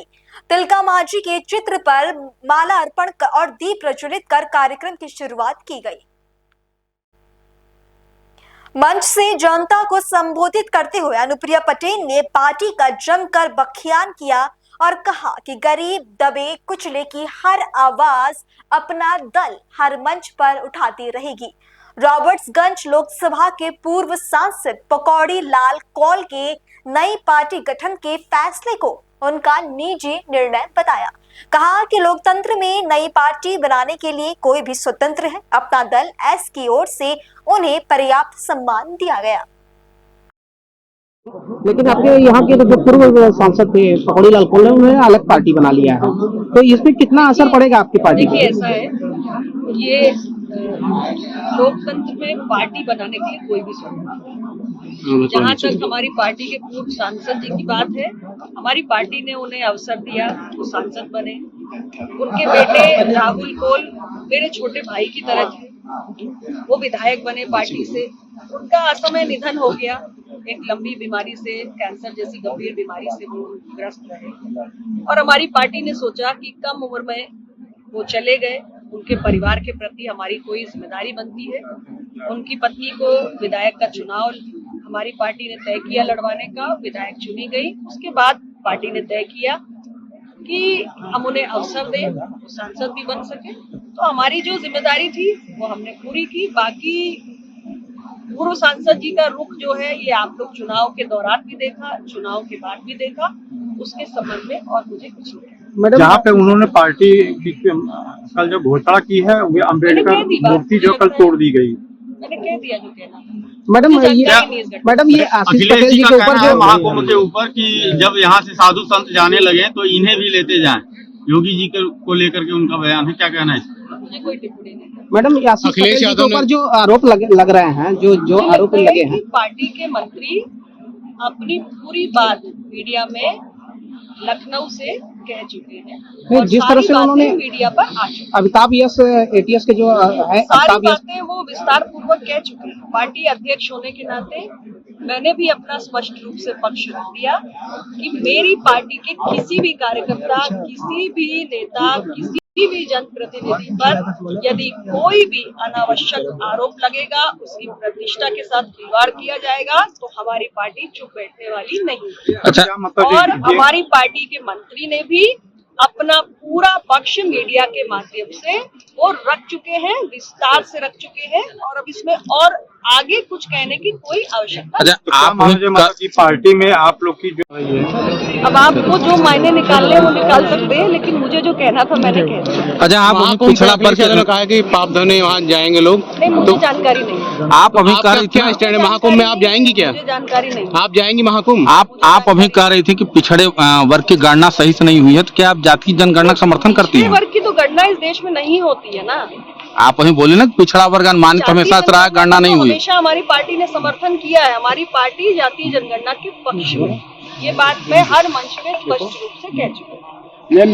तिलका मांझी के चित्र पर माला अर्पण और दीप प्रज्वलित कर कार्यक्रम की शुरुआत की गई। मंच से जनता को संबोधित करते हुए अनुप्रिया पटेल ने पार्टी का जमकर बखियान किया और कहा कि गरीब दबे कुचले की हर आवाज अपना दल हर मंच पर उठाती रहेगी। रॉबर्ट्सगंज लोकसभा के पूर्व सांसद पकौड़ी लाल कौल के नई पार्टी गठन के फैसले को उनका निजी निर्णय बताया। कहा कि लोकतंत्र में नई पार्टी बनाने के लिए कोई भी स्वतंत्र है। अपना दल एस की ओर से उन्हें पर्याप्त सम्मान दिया गया। लेकिन आपके यहाँ के जो पूर्व सांसद थे पकौड़ी लाल कौल ने उन्होंने अलग पार्टी बना लिया है, तो इसमें कितना असर पड़ेगा आपकी पार्टी? देखिए ऐसा है, ये लोकतंत्र में पार्टी बनाने के लिए कोई भी स्वतंत्र नहीं। जहाँ तक हमारी पार्टी के पूर्व सांसद जी की बात है, हमारी पार्टी ने उन्हें अवसर दिया, वो सांसद बने। उनके बेटे राहुल कौल मेरे छोटे भाई की तरह थे, वो विधायक बने पार्टी से। उनका असमय निधन हो गया, एक लंबी बीमारी से, कैंसर जैसी गंभीर बीमारी से वो ग्रस्त रहे और हमारी पार्टी ने सोचा कि कम उम्र में वो चले गए, उनके परिवार के प्रति हमारी कोई जिम्मेदारी बनती है। उनकी पत्नी को विधायक का चुनाव हमारी पार्टी ने तय किया लड़वाने का, विधायक चुनी गई। उसके बाद पार्टी ने तय किया कि हम उन्हें अवसर दें, वो सांसद भी बन सके। तो हमारी जो जिम्मेदारी थी वो हमने पूरी की। बाकी पूर्व सांसद जी का रुख जो है ये आप लोग चुनाव के दौरान भी देखा, चुनाव के बाद भी देखा, उसके संबंध में और मुझे कुछ नहीं। जहाँ पे उन्होंने पार्टी की कल जो घोषणा की है वो अम्बेडकर मूर्ति जो कल तोड़ दी गई, मैंने कह दिया जो कहना। मैडम ये आशीष पटेल जी के ऊपर जो महाकुंभ के ऊपर कि जब यहाँ से साधु संत जाने लगे तो इन्हें भी लेते जाएं, योगी जी को लेकर के उनका बयान है, क्या कहना है? मुझे कोई टिप्पणी नहीं। मैडम आशीष पटेल जी के ऊपर जो आरोप लग रहे हैं, जो आरोप लगे हैं, पार्टी के मंत्री अपनी पूरी बात मीडिया में लखनऊ से कह चुके हैं और जिस तरह से उन्होंने मीडिया पर आ चुके हैं। अमिताभ यश ATS के जो है सारी बातें वो विस्तार पूर्वक कह चुके हैं। पार्टी अध्यक्ष होने के नाते मैंने भी अपना स्पष्ट रूप से पक्ष रख दिया कि मेरी पार्टी के किसी भी कार्यकर्ता, किसी भी नेता, किसी भी जनप्रतिनिधि पर यदि कोई भी अनावश्यक आरोप लगेगा, उसकी प्रतिष्ठा के साथ खिलवाड़ किया जाएगा, तो हमारी पार्टी चुप बैठने वाली नहीं। और हमारी पार्टी के मंत्री ने भी अपना पूरा पक्ष मीडिया के माध्यम से वो रख चुके हैं, विस्तार से रख चुके हैं और अब इसमें और आगे कुछ कहने की कोई आवश्यकता नहीं। आप पार्टी में आप लोग की जो अब आपको जो मायने निकालने वो निकाल सकते हैं, लेकिन मुझे जो कहना था मैंने कह दिया। अच्छा, आप पिछड़ा वर्ग ने कहा कि पाप धोने वहाँ जाएंगे लोग, नहीं मुझे जानकारी नहीं। आप अभी कह रही थी स्टैंड महाकुंभ में आप जाएंगी क्या? मुझे जानकारी नहीं। आप जाएंगी महाकुंभ? आप अभी कह रही थी कि पिछड़े वर्ग की गणना सही से नहीं हुई है, तो क्या आप जाति जनगणना का समर्थन करती हैं? वर्ग की तो गणना इस देश में नहीं होती है ना। आप वही बोले ना पिछड़ा वर्ग अनुमानित हमेशा रहा है, गणना नहीं हुई। हमेशा हमारी पार्टी ने समर्थन किया है, हमारी पार्टी जातीय जनगणना के पक्ष में। ये बात मैं हर मंच पे स्पष्ट रूप से कह चुकी हूँ।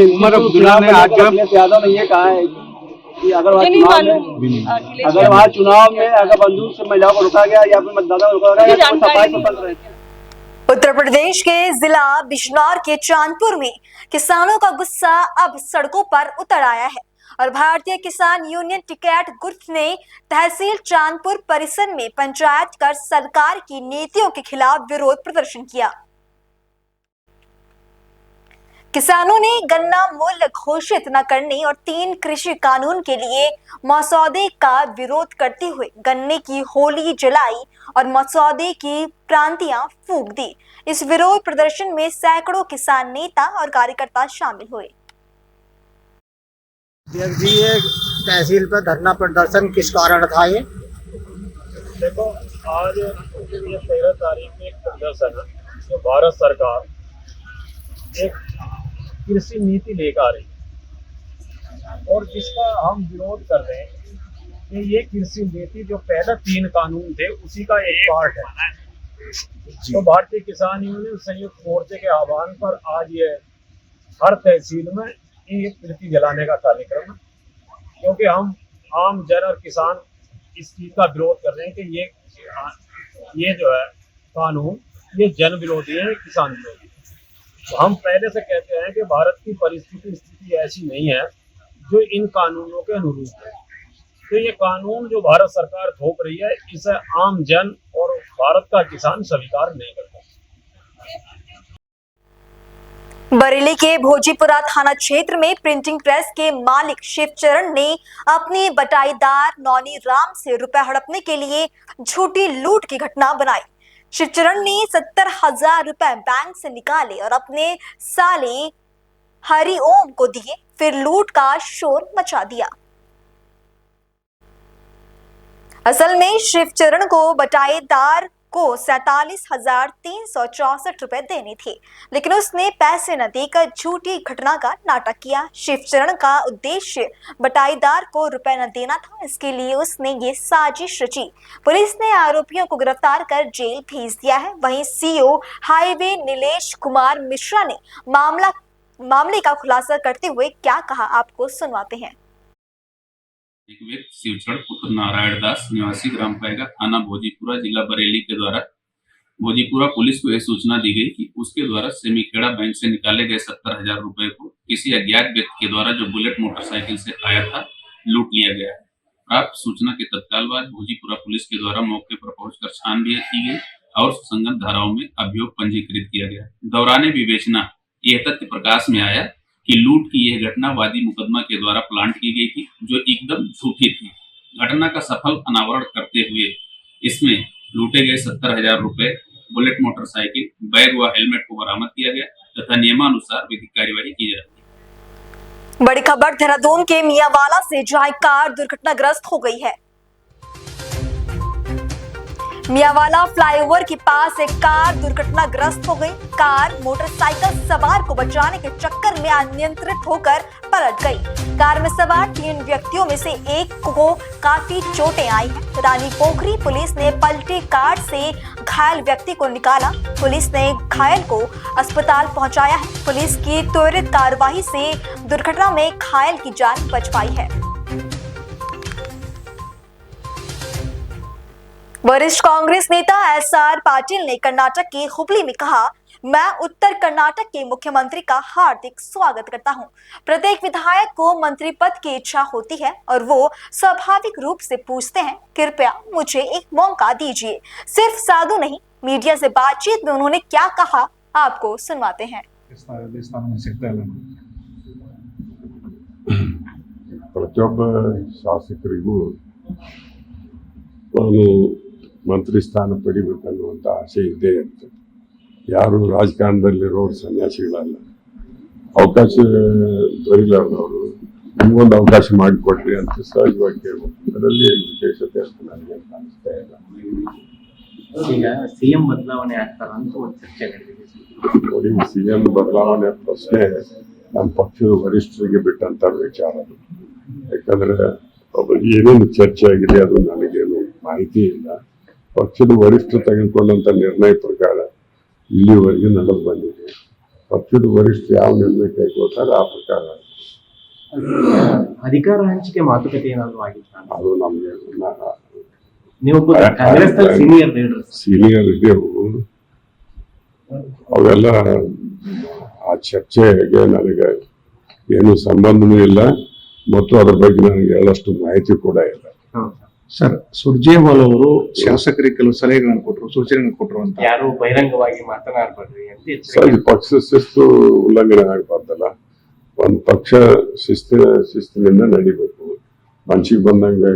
उमर अब्दुल्ला ने आज ज्यादा नहीं है कहा है कि अगर वहाँ चुनाव में अगर बंदूक से महिलाओं को रोका गया या फिर मतदाता को रोका गया, जानकारी। उत्तर प्रदेश के जिला बिजनौर के चांदपुर में किसानों का गुस्सा अब सड़कों पर उतर आया है और भारतीय किसान यूनियन टिकैत गुट ने तहसील चांदपुर परिसर में पंचायत कर सरकार की नीतियों के खिलाफ विरोध प्रदर्शन किया। किसानों ने गन्ना मूल्य घोषित न करने और 3 कृषि कानून के लिए मसौदे का विरोध करते हुए गन्ने की होली जलाई और मसौदे की प्रांतियां फूंक दी। इस विरोध प्रदर्शन में सैकड़ों किसान नेता और कार्यकर्ता शामिल हुए। ये तहसील पर धरना प्रदर्शन किस कारण था? ये देखो, आज ये 13 तारीख में एक प्रदर्शन है जो भारत सरकार एक कृषि नीति लेकर आ रही है और जिसका हम विरोध कर रहे हैं कि ये कृषि नीति जो पहले 3 कानून थे उसी का एक पार्ट है। तो भारतीय किसान यूनियन संयुक्त मोर्चे के आह्वान पर आज ये हर तहसील में ये कृति जलाने का कार्यक्रम है, क्योंकि हम आम जन और किसान इस चीज का विरोध कर रहे हैं कि ये जो है कानून ये जन विरोधी है, किसान विरोधी है। तो हम पहले से कहते हैं कि भारत की परिस्थिति स्थिति ऐसी नहीं है जो इन कानूनों के अनुरूप है। तो ये कानून जो भारत सरकार थोप रही है इसे आम जन और भारत का किसान स्वीकार नहीं करता। बरेली के भोजीपुरा थाना क्षेत्र में प्रिंटिंग प्रेस के मालिक शिवचरण ने अपने बटाईदार नौनी राम से रुपए हड़पने के लिए झूठी लूट की घटना बनाई। शिवचरण ने 70,000 रुपए बैंक से निकाले और अपने साले हरिओम को दिए, फिर लूट का शोर मचा दिया। असल में शिवचरण को बटाईदार को 47,364 रुपए देने थे, लेकिन उसने पैसे न देकर झूठी घटना का नाटक किया। शिवचरण का उद्देश्य बटाईदार को रुपए न देना था, इसके लिए उसने ये साजिश रची। पुलिस ने आरोपियों को गिरफ्तार कर जेल भेज दिया है। वहीं सीओ हाईवे नीलेश कुमार मिश्रा ने मामले का खुलासा करते हुए क्या कहा, आपको सुनवाते हैं। एक व्यक्ति शिवचरण पुत्र नारायण दास निवासी ग्राम पाएगा थाना भोजीपुरा जिला बरेली के द्वारा भोजीपुरा पुलिस को यह सूचना दी गई कि उसके द्वारा सेमीखेड़ा बैंक से निकाले गए 70,000 रुपए को किसी अज्ञात व्यक्ति के द्वारा जो बुलेट मोटरसाइकिल से आया था लूट लिया गया है। प्राप्त सूचना के तत्काल बाद भोजीपुरा पुलिस के द्वारा मौके पर पहुंचकर छानबीन की गई और संगत धाराओं में अभियोग पंजीकृत किया गया। दौरान विवेचना यह तथ्य प्रकाश में आया कि लूट की यह घटना वादी मुकदमा के द्वारा प्लांट की गई थी, जो एकदम झूठी थी। घटना का सफल अनावरण करते हुए इसमें लूटे गए 70,000 रुपए, बुलेट मोटरसाइकिल, बैग व हेलमेट को बरामद किया गया तथा नियमानुसार विधिक कार्यवाही की जा रही है। बड़ी खबर देहरादून के मियांवाला से, जहां कार दुर्घटनाग्रस्त हो गई है। मियांवाला फ्लाईओवर के पास एक कार दुर्घटनाग्रस्त हो गई। कार मोटरसाइकिल सवार को बचाने के चक्कर में अनियंत्रित होकर पलट गई। कार में सवार 3 व्यक्तियों में से एक को काफी चोटें आई हैं। रानी पोखरी पुलिस ने पलटी कार से घायल व्यक्ति को निकाला। पुलिस ने घायल को अस्पताल पहुंचाया है। पुलिस की त्वरित कार्रवाई से दुर्घटना में घायल की जान बच पाई है। वरिष्ठ कांग्रेस नेता एसआर पाटिल ने कर्नाटक के हुबली में कहा, मैं उत्तर कर्नाटक के मुख्यमंत्री का हार्दिक स्वागत करता हूं। प्रत्येक विधायक को मंत्री पद की इच्छा होती है और वो स्वाभाविक रूप से पूछते हैं, कृपया मुझे एक मौका दीजिए। सिर्फ साधु नहीं, मीडिया से बातचीत में उन्होंने क्या कहा, आपको सुनवाते हैं। ಪ್ರತಿಯೊಬ್ಬ ಶಾಸಕರಿಗೂ ನಾನು ಮಂತ್ರಿ ಸ್ಥಾನ ಪಡಿಬೇಕನ್ನುವಂಥ ಆಸೆ ಇದ್ದೇ ಇರ್ತದೆ. ಯಾರು ರಾಜಕಾರಣದಲ್ಲಿರೋರು ಸನ್ಯಾಸಿಗಳಲ್ಲ. ಅವಕಾಶ ದೊರೆಯಲಾರದವರು ನಿಮಗೊಂದು ಅವಕಾಶ ಮಾಡಿಕೊಡ್ರಿ ಅಂತ ಸಹಜವಾಗಿ ಕೇಳಬೇಕು. ಅದರಲ್ಲಿ ವಿಶೇಷತೆ ಅಂತ ನನಗೆ ಕಾಣಿಸ್ತಾ ಇಲ್ಲ. ಈಗ ಸಿಎಂ ಬದಲಾವಣೆ ಆಗ್ತಾರ ಅಂತ ಒಂದು ಚರ್ಚೆ ನಡೆದಿದೆ. ನೋಡಿ, ಸಿಎಂ ಬದಲಾವಣೆ ಪ್ರಶ್ನೆ ನಮ್ಮ ಪಕ್ಷದ ವರಿಷ್ಠರಿಗೆ ಬಿಟ್ಟಂತ ವಿಚಾರ. ಯಾಕಂದ್ರೆ ಏನೇನು ಚರ್ಚೆ ಆಗಿದೆ ಅದು ನನಗೇನು ಮಾಹಿತಿ ಇಲ್ಲ. ಪಕ್ಷದ ವರಿಷ್ಠರು ತೆಗೆದುಕೊಂಡಂತ ನಿರ್ಣಯ ಪ್ರಕಾರ ಇಲ್ಲಿವರೆಗೆ ನಡೆದು ಬಂದಿದೆ. ಪಕ್ಷದ ವರಿಷ್ಠರು ಯಾವ ನಿರ್ಣಯ ಕೈಗೊಳ್ತಾರೆ ಆ ಪ್ರಕಾರ ಅಧಿಕಾರ ಹಂಚಿಕೆ ಮಾತುಕತೆ ಏನಾದ್ರು ಆಗಿತ್ತು? ಅದು ನಮ್ಗೆ ಸೀನಿಯರ್ ಇದೆವು, ಅವೆಲ್ಲ ಆ ಚರ್ಚೆಗೆ ನನಗೆ ಏನು ಸಂಬಂಧನೂ ಇಲ್ಲ ಮತ್ತು ಅದ್ರ ಬಗ್ಗೆ ನನಗೆ ಹೇಳಷ್ಟು ಮಾಹಿತಿ ಕೂಡ ಇಲ್ಲ. ಸರ್, ಸುರ್ಜೇವಾಲ್ ಅವರು ಶಾಸಕರಿಗೆ ಕೆಲವು ಸಲಹೆಗಳನ್ನು ಕೊಟ್ಟರು, ಸೂಚನೆಗಳನ್ನು ಕೊಟ್ಟರು ಅಂತ ಯಾರು ಬಹಿರಂಗವಾಗಿ ಮಾತನಾಡಬೇಡ್ರಿ ಅಂತ ಸರಿ, ಪಕ್ಷ ಶಿಸ್ತು ಉಲ್ಲಂಘನೆ ಆಗಬಾರ್ದಲ್ಲ. ಒಂದು ಪಕ್ಷ ಶಿಸ್ತಿನಿಂದ ನಡಿಬೇಕು. ಮನ್ಸಿಗೆ ಬಂದಂಗೆ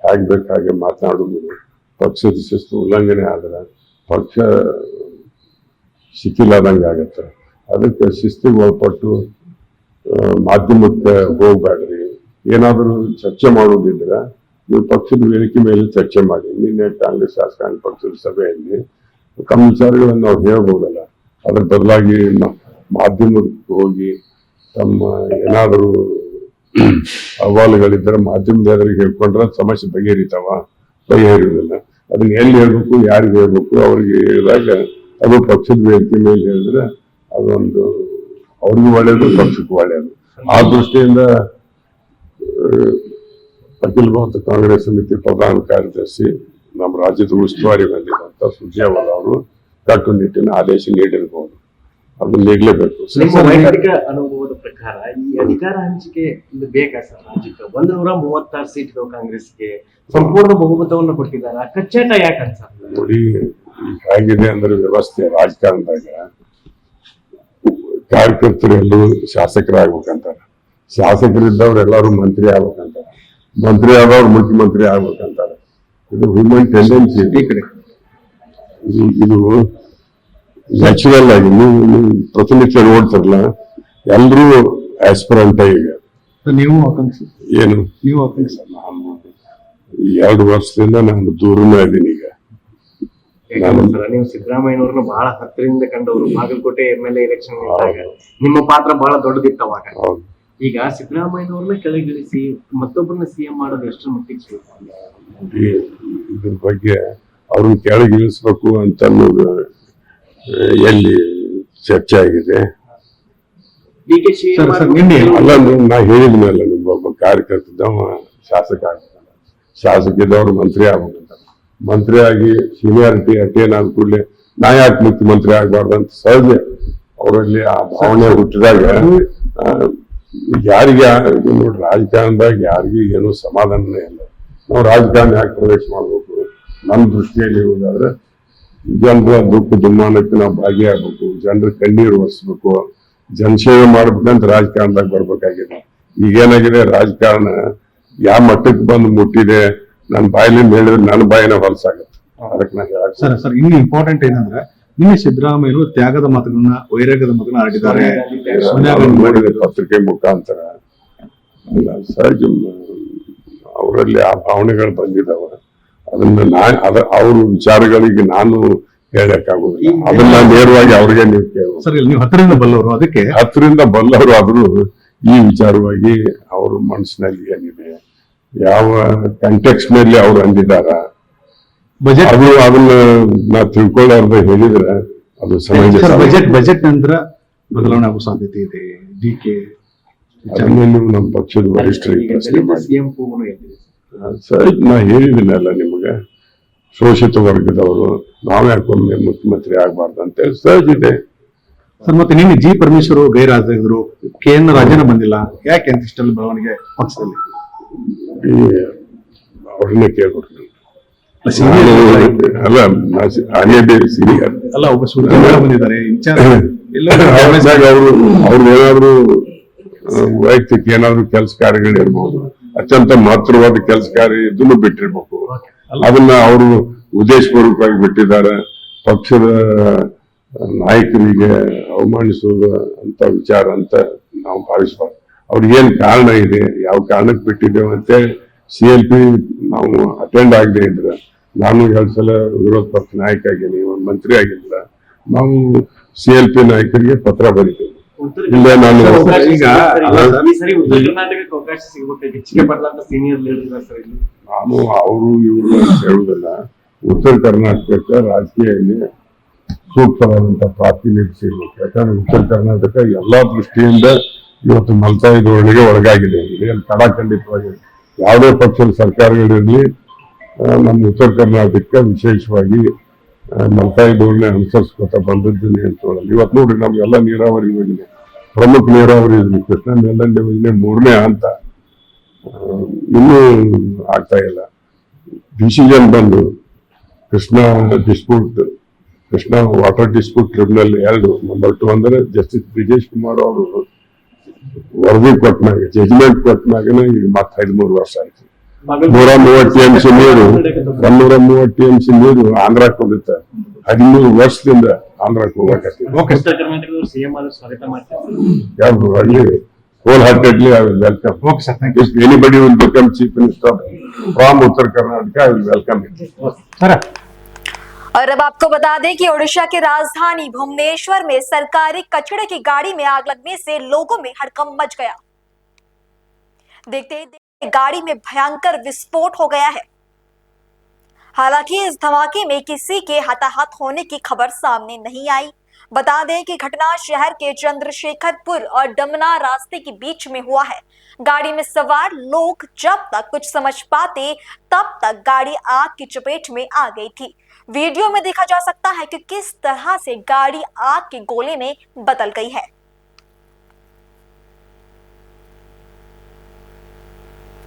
ಆಗ್ಬೇಕು ಹಾಗೆ ಮಾತನಾಡುವುದು ಪಕ್ಷದ ಶಿಸ್ತು ಉಲ್ಲಂಘನೆ ಆದ್ರೆ ಪಕ್ಷ ಶಿಥಿಲಾದಂಗೆ ಆಗತ್ತೆ. ಅದಕ್ಕೆ ಶಿಸ್ತಿಗೆ ಒಳಪಟ್ಟು ಮಾಧ್ಯಮಕ್ಕೆ ಹೋಗ್ಬೇಡ್ರಿ. ಏನಾದರೂ ಚರ್ಚೆ ಮಾಡೋದಿದ್ರೆ ನೀವು ಪಕ್ಷದ ವೇದಿಕೆ ಮೇಲೆ ಚರ್ಚೆ ಮಾಡಿ. ನಿನ್ನೆ ಕಾಂಗ್ರೆಸ್ ಶಾಸಕಾಂಗ ಪಕ್ಷದ ಸಭೆಯಲ್ಲಿ ತಮ್ಮ ವಿಚಾರಗಳನ್ನು ಅವ್ರು ಹೇಳ್ಬೋದಲ್ಲ, ಅದ್ರ ಬದಲಾಗಿ ಮಾಧ್ಯಮಕ್ಕೆ ಹೋಗಿ ತಮ್ಮ ಏನಾದರೂ ಅಹವಾಲುಗಳಿದ್ದರೆ ಮಾಧ್ಯಮದವರಿಗೆ ಹೇಳ್ಕೊಂಡ್ರೆ ಸಮಸ್ಯೆ ಬಗೆಹರಿಯುವುದಿಲ್ಲ. ಅದನ್ನ ಎಲ್ಲಿ ಹೇಳ್ಬೇಕು, ಯಾರಿಗೆ ಹೇಳ್ಬೇಕು, ಅವ್ರಿಗೆ ಹೇಳಿದಾಗ ಅದು ಪಕ್ಷದ ವೇದಿಕೆ ಮೇಲೆ ಹೇಳಿದ್ರೆ ಅದೊಂದು ಅವ್ರಿಗೂ ಒಳ್ಳೆಯದು, ಪಕ್ಷಕ್ಕೂ ಒಳ್ಳೆಯದು. ಆ ದೃಷ್ಟಿಯಿಂದ ಅಖಿಲ ಭಾರತ ಕಾಂಗ್ರೆಸ್ ಸಮಿತಿ ಪ್ರಧಾನ ಕಾರ್ಯದರ್ಶಿ ನಮ್ಮ ರಾಜ್ಯದ ಉಸ್ತುವಾರಿ ಬಂದಿರುವಂತ ಸುರ್ಜೇವಾಲಾ ಅವರು ಕಟ್ಟುನಿಟ್ಟಿನ ಆದೇಶ ನೀಡಿರಬಹುದು, ಅದನ್ನ ನೀಡಲೇಬೇಕು. ನಿಮ್ಮ ವೈಯಕ್ತಿಕ ಅನುಭವದ ಪ್ರಕಾರ ಈ ಅಧಿಕಾರ ಹಂಚಿಕೆ ಇದು ಬೇಕಾ ಸರ್? ರಾಜ್ಯಕ್ಕೆ 136 ಸೀಟ್ಗಳು ಕಾಂಗ್ರೆಸ್ಗೆ ಸಂಪೂರ್ಣ ಬಹುಮತವನ್ನು ಕೊಟ್ಟಿದ್ದಾರೆ, ಕಚ್ಚಾಟ ಯಾಕೆ ಅನ್ಸುತ್ತೆ? ನೋಡಿ, ಹೇಗಿದೆ ಅಂದ್ರೆ ವ್ಯವಸ್ಥೆ ರಾಜಕಾರಣದಾಗ ಕಾರ್ಯಕರ್ತರು ಎಲ್ಲರೂ ಶಾಸಕರಾಗ್ಬೇಕಂತಾರೆ, ಶಾಸಕರಿದ್ದವ್ರು ಎಲ್ಲರೂ ಮಂತ್ರಿ ಆಗ್ಬೇಕಂತಾರೆ, ಮಂತ್ರಿ ಆದವ್ರು ಮುಖ್ಯಮಂತ್ರಿ ಆಗ್ಬೇಕಂತಾರೆ. ಇದು ಹ್ಯೂಮನ್ ಟೆಂಡೆನ್ಸಿ. ಇದು ನ್ಯಾಚುರಲ್ ಆಗಿ ನೀವು ಪ್ರತಿನಿತ್ಯ ನೋಡ್ತಾರಲ್ಲ, ಎಲ್ರೂ ಆಸ್ಪಿರೆಂಟ್ ಈಗ. ನೀವು ಆಕಾಂಕ್ಷಿ ಏನು ನೀವು ಆಕಾಂಕ್ಷಿ? ನಾನು 2 ವರ್ಷದಿಂದ ನಾನು ದೂರನೇ ಇದ್ದೀನಿ. ಈಗ ನೀವು ಸಿದ್ದರಾಮಯ್ಯನವ್ರನ್ನ ಬಹಳ ಹತ್ತಿರದಿಂದ ಕಂಡವರು, ಬಾಗಲಕೋಟೆ MLA ಎಲೆಕ್ಷನ್ ನಿಮ್ಮ ಪಾತ್ರ ಬಹಳ ದೊಡ್ಡದಿತ್ತು ಅವಾಗ. ಈಗ ಸಿದ್ದರಾಮಯ್ಯನವ್ರನ್ನ ಕೆಳಗಿಳಿಸಿ ಮತ್ತೊಬ್ಬರನ್ನ CM ಮಾಡೋದು ಎಷ್ಟರ ಮಟ್ಟಿಗೆ ಸಿಗುತ್ತೆ? ಇದ್ರ ಬಗ್ಗೆ ಅವ್ರನ್ನ ಕೆಳಗಿಳಿಸ್ಬೇಕು ಅಂತ ಅನ್ನೋದು ಎಲ್ಲಿ ಚರ್ಚೆ ಆಗಿದೆ? ಅಲ್ಲ, ನಾ ಹೇಳಿದ್ಮೇಲೆ ನಿಮ್ಗೊಬ್ಬ ಕಾರ್ಯಕರ್ತದವ ಶಾಸಕ ಆಗ್ಬೇಕಲ್ಲ, ಶಾಸಕಿದ್ದವ್ರು ಮಂತ್ರಿ ಆಗ್ಬೇಕಂತ, ಮಂತ್ರಿ ಆಗಿ ಸೀನಿಯಾರಿಟಿ ಅಟೇನ್ ಆದ ಕೂಡಲೇ ನಾ ಯಾಕೆ ಮುಖ್ಯಮಂತ್ರಿ ಆಗ್ಬಾರ್ದು ಅಂತ ಸಹಜ ಅವರಲ್ಲಿ ಆ ಭಾವನೆ ಹುಟ್ಟಿದಾಗ ಯಾರಿಗೆ ನೋಡಿ, ರಾಜಕಾರಣದಾಗ ಯಾರಿಗೂ ಏನೂ ಸಮಾಧಾನನೇ ಇಲ್ಲ. ನಾವು ರಾಜಕಾರಣ ಯಾಕೆ ಪ್ರವೇಶ ಮಾಡ್ಬೇಕು? ನಮ್ಮ ದೃಷ್ಟಿಯಲ್ಲಿ ಹೋದಾದ್ರೆ ಜನರ ದುಃಖ ದುಮ್ಮಾನಕ್ಕೆ ನಾವು ಭಾಗಿಯಾಗಬೇಕು, ಜನರ ಕಣ್ಣೀರು ಒರೆಸ್ಬೇಕು, ಜನಸೇವೆ ಮಾಡ್ಬೇಕಂತ ರಾಜಕಾರಣದಾಗ ಬರ್ಬೇಕಾಗಿದೆ. ಈಗೇನಾಗಿದೆ, ರಾಜಕಾರಣ ಯಾವ ಮಟ್ಟಕ್ಕೆ ಬಂದು ಮುಟ್ಟಿದೆ, ನನ್ನ ಬಾಯಿಲಿಂದ ಹೇಳಿದ್ರೆ ನನ್ನ ಬಾಯಿನ ಹೊಲಸಾಗತ್ತೆ. ಅದಕ್ಕೆ ನಾ ಹೇಳಕ್ ಸರ್ ಇನ್ನು ಇಂಪಾರ್ಟೆಂಟ್ ಏನಂದ್ರೆ, ನಿನ್ನೆ ಸಿದ್ದರಾಮಯ್ಯರು ತ್ಯಾಗದ ಮಾತುಗಳನ್ನ, ವೈರಾಗ್ಯದ ಮಾತುಗಳನ್ನ ಆಡಿದ್ದಾರೆ. ನೋಡಿದೆ ಪತ್ರಿಕೆ ಮುಖಾಂತರ. ಅಲ್ಲ, ಸಹಜ ಅವರಲ್ಲಿ ಆ ಭಾವನೆಗಳು ಬಂದಿದ್ದಾವ. ಅದನ್ನ ಅವ್ರ ವಿಚಾರಗಳಿಗೆ ನಾನು ಹೇಳಕ್ಕಾಗೋದಿಲ್ಲ. ಅದನ್ನ ನೇರವಾಗಿ ಅವ್ರಿಗೆ ನೀವು ಕೇಳೋದು. ಸರ್, ನೀವು ಹತ್ತಿರದಿಂದ ಬಲ್ಲವರು, ಅದಕ್ಕೆ ಹತ್ತಿರದಿಂದ ಬಲ್ಲವರು ಆದ್ರೂ ಈ ವಿಚಾರವಾಗಿ ಅವ್ರ ಮನಸ್ಸಿನಲ್ಲಿ ಏನಿದೆ, ಯಾವ ಕಂಟೆಕ್ಸ್ಟ್ ನಲ್ಲಿ ಅವ್ರು ಅಂದಿದಾರ, ಅದು ಅದನ್ನ ನಾ ತಿಳ್ಕೊಳ್ಳೋರ್ದ ಹೇಳಿದ್ರೆ ಅದು ಸಮಂಜಸ. ಬಜೆಟ್ ನಂತರ ಬದಲಾವಣೆ ಆಗೋ ಸಾಧ್ಯತೆ ಇದೆ. DK ಅದನ್ನ ನೀವು ನಮ್ಮ ಪಕ್ಷದ ವರಿಷ್ಠರಿಗೆ ಪ್ರಶ್ನೆ ಮಾಡಿ. ಸರಿ, ನಾ ಹೇಳಿದ್ದೀನಲ್ಲ ನಿಮಗೆ, ಶೋಷಿತ ವರ್ಗದವರು ನಾವ್ ಯಾಕೊಮ್ಮೆ ಮುಖ್ಯಮಂತ್ರಿ ಆಗ್ಬಾರ್ದು ಅಂತ ಹೇಳಿ ಸಹಜ ಇದೆ ಸರ್. ಮತ್ತೆ ನಿನ್ನೆ G. ಪರಮೇಶ್ವರ್ ಗೈರಾಜರು, KN ರಾಜೇನ ಬಂದಿಲ್ಲ, ಯಾಕೆ ಅಂತ ಇಷ್ಟೆಲ್ಲ ಬೆಳವಣಿಗೆ ಪಕ್ಷದಲ್ಲಿ? ಅವ್ರನ್ನೇ ಕೇಳ್ಬೇಕು. ಅಲ್ಲ, ಅಲ್ಲ, ಒಬ್ಬ ಸುದ್ದಿ ಬಂದಿದ್ದಾರೆ ಅವ್ರದ್ದು ಏನಾದ್ರು ವೈಯಕ್ತಿಕ ಏನಾದ್ರು ಕೆಲಸ ಕಾರ್ಯಗಳು ಇರ್ಬೋದು, ಅತ್ಯಂತ ಮಹತ್ತರವಾದ ಕೆಲಸ ಕಾರ್ಯ ಇದನ್ನು ಬಿಟ್ಟಿರ್ಬೇಕು. ಅದನ್ನ ಅವರು ಉದ್ದೇಶಪೂರ್ವಕವಾಗಿ ಬಿಟ್ಟಿದ್ದಾರೆ. ಪಕ್ಷದ ನಾಯಕರಿಗೆ ಅವಮಾನಿಸುವುದು ಅಂತ ವಿಚಾರ ಅಂತ ನಾವು ಭಾವಿಸಬಾರ್ದು. ಅವ್ರಿಗೆ ಏನ್ ಕಾರಣ ಇದೆ, ಯಾವ ಕಾರಣಕ್ಕೆ ಬಿಟ್ಟಿದ್ದೇವೆ ಅಂತೇಳಿ CLP ನಾವು ಅಟೆಂಡ್ ಆಗದೆ ಇದ್ರೆ, ನಾನು 2 ಸಲ ವಿರೋಧ ಪಕ್ಷ ನಾಯಕ ಆಗೀನಿ, ಮಂತ್ರಿ ಆಗಿಲ್ಲ, ನಾವು CLP ನಾಯಕರಿಗೆ ಪತ್ರ ಬರೀತೇವೆ. ಇಲ್ಲ, ನಾನು ನಾನು ಅವರು ಇವರು ಅಂತ ಹೇಳುವುದಿಲ್ಲ. ಉತ್ತರ ಕರ್ನಾಟಕಕ್ಕೆ ರಾಜಕೀಯದಲ್ಲಿ ಸೂಕ್ತವಾದಂತಹ ಪ್ರಾತಿನಿಧ್ಯ ಸಿಗಬೇಕು. ಯಾಕಂದ್ರೆ ಉತ್ತರ ಕರ್ನಾಟಕ ಎಲ್ಲಾ ದೃಷ್ಟಿಯಿಂದ ಇವತ್ತು ಮಲ್ತಾಯಿ ಧೋರಣೆಗೆ ಒಳಗಾಗಿದೆ. ಇದೇನು ಖಡಾಖಂಡಿತವಾಗಿ ಯಾವುದೇ ಪಕ್ಷದ ಸರ್ಕಾರಗಳಿರಲಿ, ನಮ್ಮ ಉತ್ತರ ಕರ್ನಾಟಕ ವಿಶೇಷವಾಗಿ ಮಲ್ತಾಯಿ ಧೋರಣೆ ಅನುಸರಿಸ್ಕೊತಾ ಬಂದದ್ದು ನಿಯಂತ್ರಣದಲ್ಲಿ. ಇವತ್ತು ನೋಡ್ರಿ, ನಮ್ಗೆಲ್ಲ ನೀರಾವರಿ ಯೋಜನೆ, ಪ್ರಮುಖ ನೀರಾವರಿ ಯೋಜನೆ ಕೃಷ್ಣ ಮೇಲ್ದಂಡೆ ಯೋಜನೆ 3ನೇ ಹಂತ ಇನ್ನೂ ಆಗ್ತಾ ಇಲ್ಲ. ಡಿಸಿಷನ್ ಬಂದು Krishna water dispute tribunal 2 number 2 ಅಂದ್ರೆ ಜಸ್ಟಿಸ್ ಬ್ರಿಜೇಶ್ ಕುಮಾರ್ ಅವರು ವರದಿ ಕೊಟ್ಟಾಗ, ಜಜ್ಮೆಂಟ್ ಕೊಟ್ಟಾಗನೇ ಈಗ ಮತ್ತೆ 13 ವರ್ಷ ಆಯ್ತು. 130 TMC ನೀರು, 130 TMC ನೀರು ಆಂಧ್ರಕ್ಕೆ ಹೋಗುತ್ತೆ. 13 ವರ್ಷದಿಂದ ಆಂಧ್ರಕ್ಕೆ ಹೋಗಕತ್ತೀವಿ. ಯಾವ್ದು ಅಲ್ಲಿ wholeheartedly I will welcome. If anybody will become Chief Minister of from Uttar Karnataka, I will welcome it. और अब आपको बता दें कि ओडिशा की राजधानी भुवनेश्वर में सरकारी कचरे की गाड़ी में आग लगने से लोगों में हड़कंप मच गया। देखते ही गाड़ी में भयंकर विस्फोट हो गया है। हालांकि इस धमाके में किसी के हताहत होने की खबर सामने नहीं आई। बता दें कि घटना शहर के चंद्रशेखरपुर और डमना रास्ते के बीच में हुआ है। गाड़ी में सवार लोग जब तक कुछ समझ पाते तब तक गाड़ी आग की चपेट में आ गई थी। वीडियो में देखा जा सकता है कि किस तरह से गाड़ी आग के गोले में बदल गई है।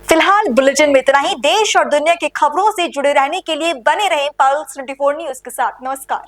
फिलहाल बुलेटिन में इतना ही। देश और दुनिया की खबरों से जुड़े रहने के लिए बने रहें पल्स 24 न्यूज के साथ। नमस्कार।